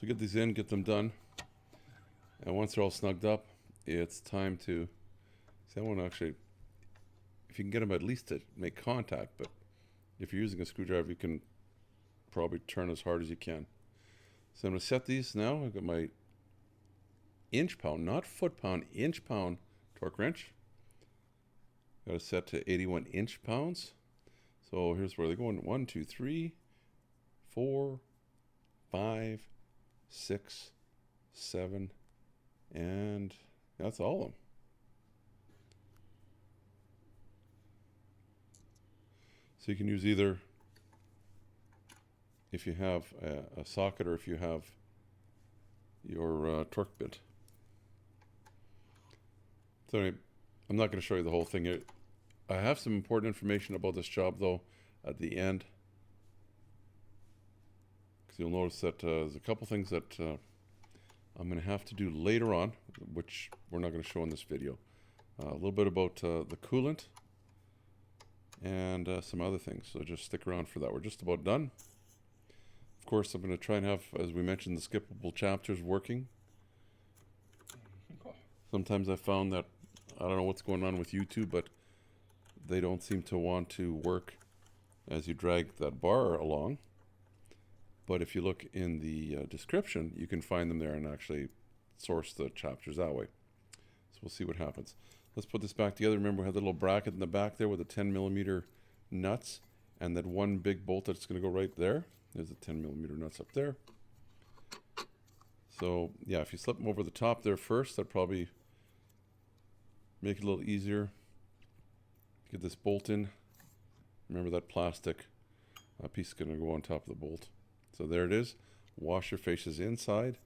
So get these in, get them done. And once they're all snugged up, it's time to... See, I want to actually... If you can get them at least to make contact, but if you're using a screwdriver, you can probably turn as hard as you can. So I'm going to set these now. I've got my inch pound, not foot pound, inch pound torque wrench. Got it set to 81 inch pounds. So here's where they're going. 1, 2, 3, 4, 5, 6, 7, and that's all of them. So you can use either if you have a socket or if you have your torque bit. So anyway, I'm not going to show you the whole thing. I have some important information about this job though at the end, because you'll notice that there's a couple things that I'm going to have to do later on, which we're not going to show in this video. A little bit about the coolant and some other things, so just stick around for that. We're just about done. Of course, I'm going to try and have, as we mentioned, the skippable chapters working. Sometimes I found that, I don't know what's going on with YouTube, but they don't seem to want to work as you drag that bar along. But if you look in the description, you can find them there and actually source the chapters that way. So we'll see what happens. Let's put this back together. Remember, we had the little bracket in the back there with the 10mm nuts and that one big bolt that's going to go right there. There's the 10mm nuts up there. So yeah, if you slip them over the top there first, that'd probably make it a little easier. Get this bolt in. Remember that plastic piece is going to go on top of the bolt. So there it is. Washer faces inside.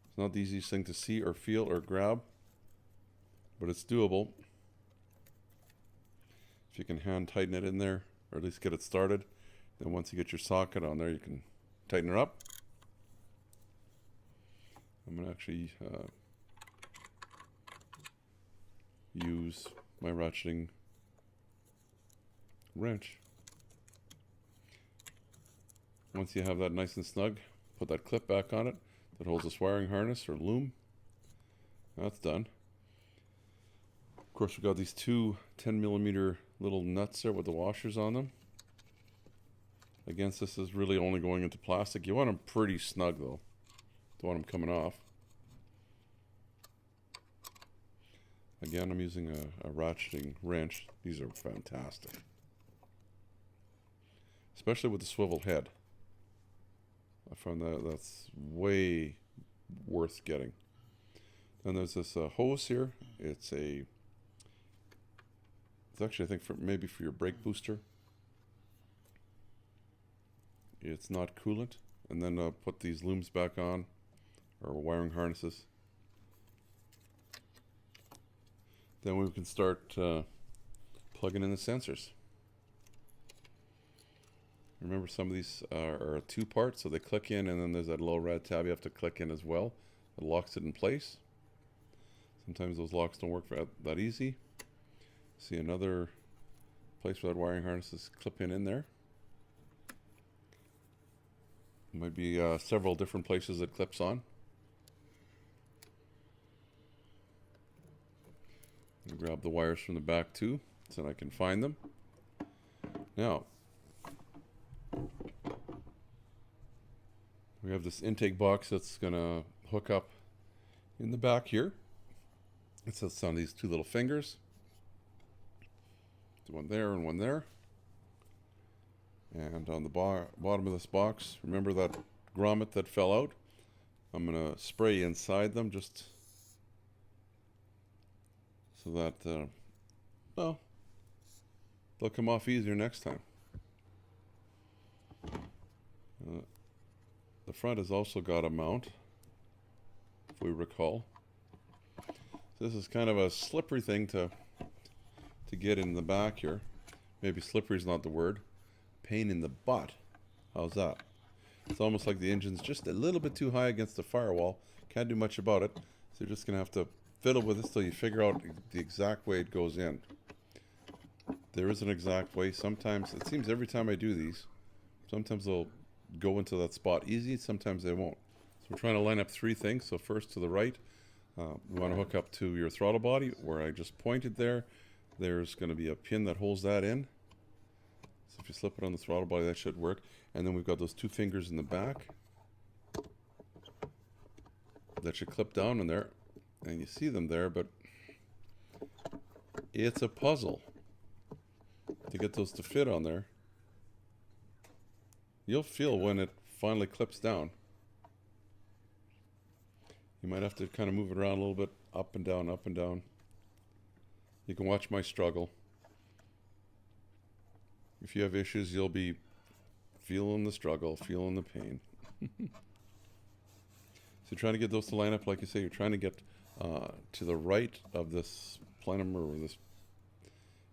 It's not the easiest thing to see or feel or grab, but it's doable. If you can hand tighten it in there, or at least get it started, then once you get your socket on there, you can tighten it up. I'm going to actually use my ratcheting wrench. Once you have that nice and snug, put that clip back on it that holds this wiring harness or loom. That's done. Of course, we've got these two 10mm little nuts there with the washers on them. Again, this is really only going into plastic. You want them pretty snug though. Don't want them coming off. Again, I'm using a ratcheting wrench. These are fantastic. Especially with the swivel head. I find that that's way worth getting. Then there's this hose here. It's actually, I think, maybe for your brake booster. It's not coolant. And then put these looms back on, or wiring harnesses. Then we can start plugging in the sensors. Remember, some of these are a two-part, so they click in, and then there's that little red tab you have to click in as well. It locks it in place. Sometimes those locks don't work that easy. See another place where that wiring harness is clipping in there. Might be several different places it clips on. And grab the wires from the back too, so that I can find them. Now, we have this intake box that's going to hook up in the back here. It sits on these two little fingers. One there and one there. And on the bottom of this box, remember that grommet that fell out? I'm going to spray inside them just so that, well, they'll come off easier next time. The front has also got a mount, if we recall. This is kind of a slippery thing to get in the back here. Maybe slippery is not the word. Pain in the butt. How's that? It's almost like the engine's just a little bit too high against the firewall. Can't do much about it. So you're just going to have to fiddle with this till you figure out the exact way it goes in. There is an exact way. Sometimes, it seems every time I do these, sometimes they'll go into that spot easy, sometimes they won't. So we're trying to line up three things. So first to the right, we want to hook up to your throttle body where I just pointed there. There's going to be a pin that holds that in. So if you slip it on the throttle body, that should work. And then we've got those two fingers in the back that should clip down in there. And you see them there, but it's a puzzle to get those to fit on there. You'll feel when it finally clips down. You might have to kind of move it around a little bit, up and down, up and down. You can watch my struggle. If you have issues, you'll be feeling the struggle, feeling the pain. So trying to get those to line up, like you say, you're trying to get to the right of this plenum or this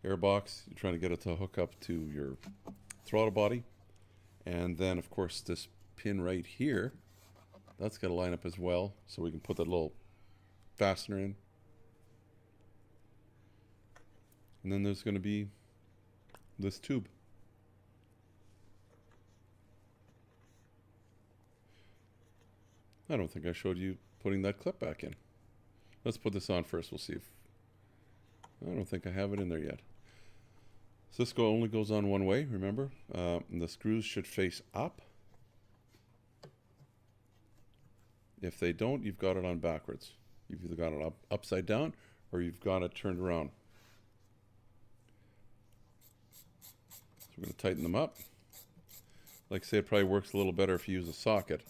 air box. You're trying to get it to hook up to your throttle body. And then, of course, this pin right here, that's got to line up as well, so we can put that little fastener in. And then there's going to be this tube. I don't think I showed you putting that clip back in. Let's put this on first. We'll see if... I don't think I have it in there yet. So this only goes on one way, remember? And the screws should face up. If they don't, you've got it on backwards. You've either got it upside down or you've got it turned around. So we're going to tighten them up. Like I say, it probably works a little better if you use a socket,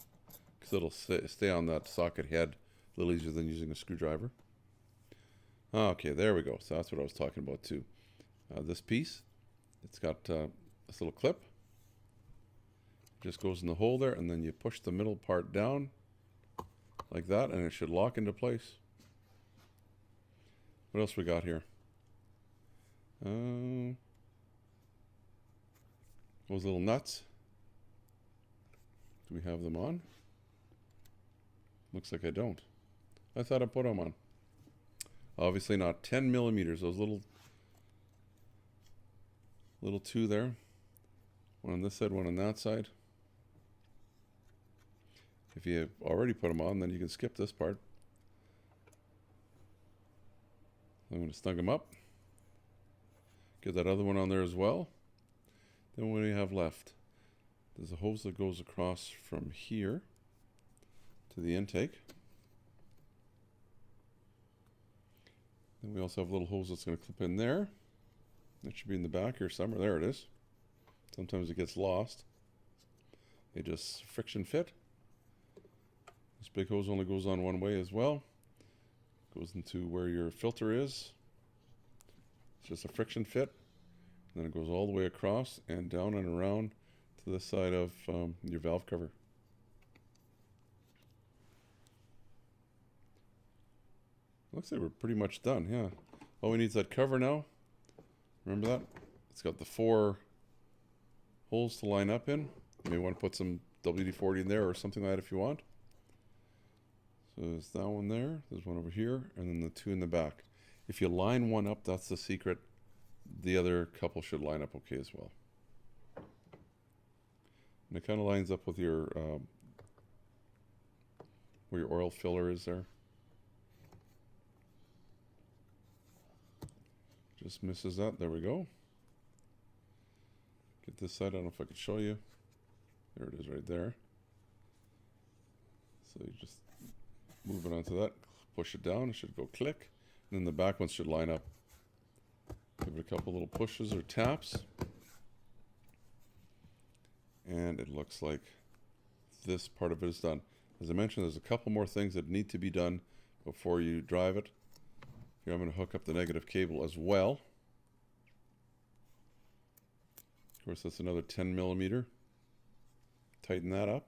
because it'll stay on that socket head a little easier than using a screwdriver. Okay, there we go. So that's what I was talking about too. This piece, it's got this little clip. Just goes in the hole there, and then you push the middle part down like that, and it should lock into place. What else we got here? Those little nuts. Do we have them on? Looks like I don't. I thought I put them on. Obviously not. 10 millimeters. Those little two there. One on this side, one on that side. If you already put them on, then you can skip this part. I'm going to snug them up. Get that other one on there as well. Then what do we have left? There's a hose that goes across from here to the intake. Then we also have a little hose that's going to clip in there. That should be in the back here somewhere. There it is. Sometimes it gets lost. They just friction fit. This big hose only goes on one way as well. Goes into where your filter is. It's just a friction fit. And then it goes all the way across and down and around to this side of your valve cover. Looks like we're pretty much done, yeah. All we need is that cover now. Remember that? It's got the 4 holes to line up in. You may want to put some WD-40 in there or something like that if you want. So there's that one there, there's one over here, and then the 2 in the back. If you line one up, that's the secret. The other couple should line up okay as well. And it kind of lines up with your where your oil filler is there. Just misses that. There we go. Get this side. I don't know if I could show you. There it is right there. So you just move it onto that, push it down, it should go click, and then the back ones should line up. Give it a couple little pushes or taps, and it looks like this part of it is done. As I mentioned, there's a couple more things that need to be done before you drive it. Here I'm going to hook up the negative cable as well. Of course, that's another 10 millimeter. Tighten that up.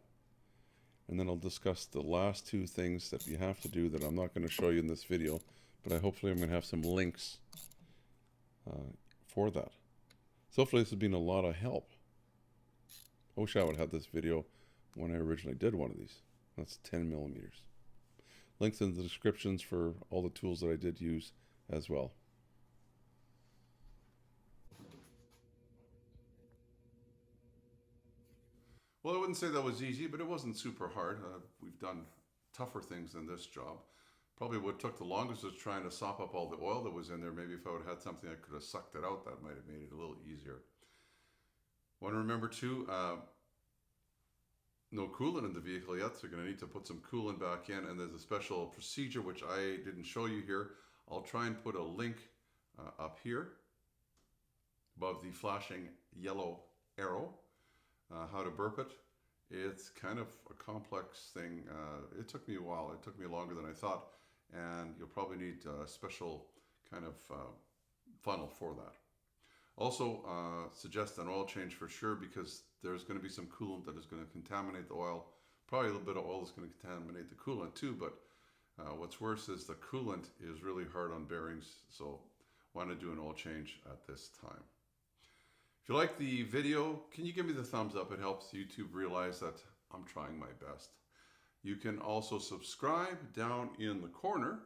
And then I'll discuss the last 2 things that you have to do that I'm not going to show you in this video, but hopefully I'm going to have some links for that. So hopefully this has been a lot of help. I wish I would have this video when I originally did one of these. That's 10 millimeters. Links in the descriptions for all the tools that I did use as well. Well, I wouldn't say that was easy, but it wasn't super hard. We've done tougher things than this job. Probably what took the longest was trying to sop up all the oil that was in there. Maybe if I would have had something that could have sucked it out, that might have made it a little easier. Want to remember too, no coolant in the vehicle yet, so you're going to need to put some coolant back in, and there's a special procedure which I didn't show you here. I'll try and put a link up here above the flashing yellow arrow. How to burp it. It's kind of a complex thing. It took me a while. It took me longer than I thought, and you'll probably need a special kind of funnel for that. Also, suggest an oil change for sure, because there's going to be some coolant that is going to contaminate the oil. Probably a little bit of oil is going to contaminate the coolant too, but what's worse is the coolant is really hard on bearings, so want to do an oil change at this time. If you like the video, can you give me the thumbs up? It helps YouTube realize that I'm trying my best. You can also subscribe down in the corner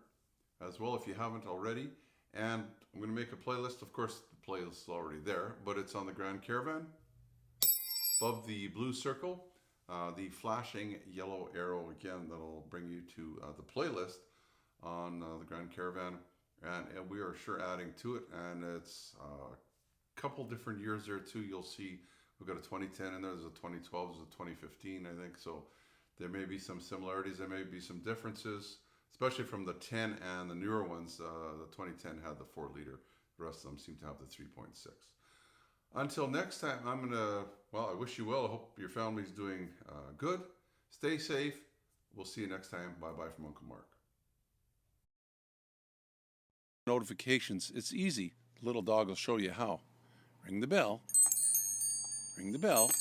as well if you haven't already. And I'm going to make a playlist. Of course, the playlist is already there, but it's on the Grand Caravan. Above the blue circle, the flashing yellow arrow again that'll bring you to the playlist on the Grand Caravan. And we are sure adding to it. And it's couple different years there too. You'll see we've got a 2010 in there, there's a 2012, there's a 2015, I think. So there may be some similarities, there may be some differences, especially from the 10 and the newer ones. The 2010 had the 4-liter, the rest of them seem to have the 3.6. Until next time, I wish you well. I hope your family's doing good. Stay safe. We'll see you next time. Bye-bye from Uncle Mark. Notifications, it's easy. The little dog will show you how. Ring the bell. Ring the bell.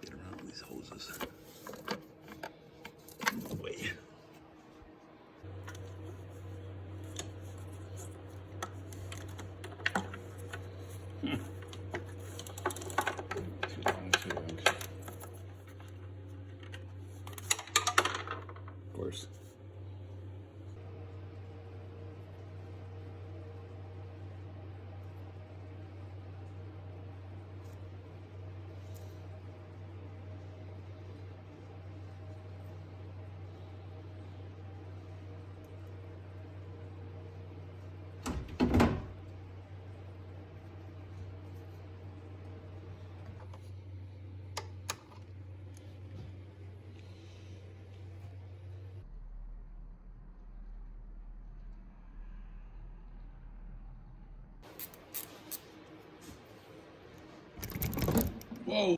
Get around these hoses. No way. Of course. Whoa!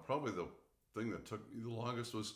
Probably the thing that took me the longest was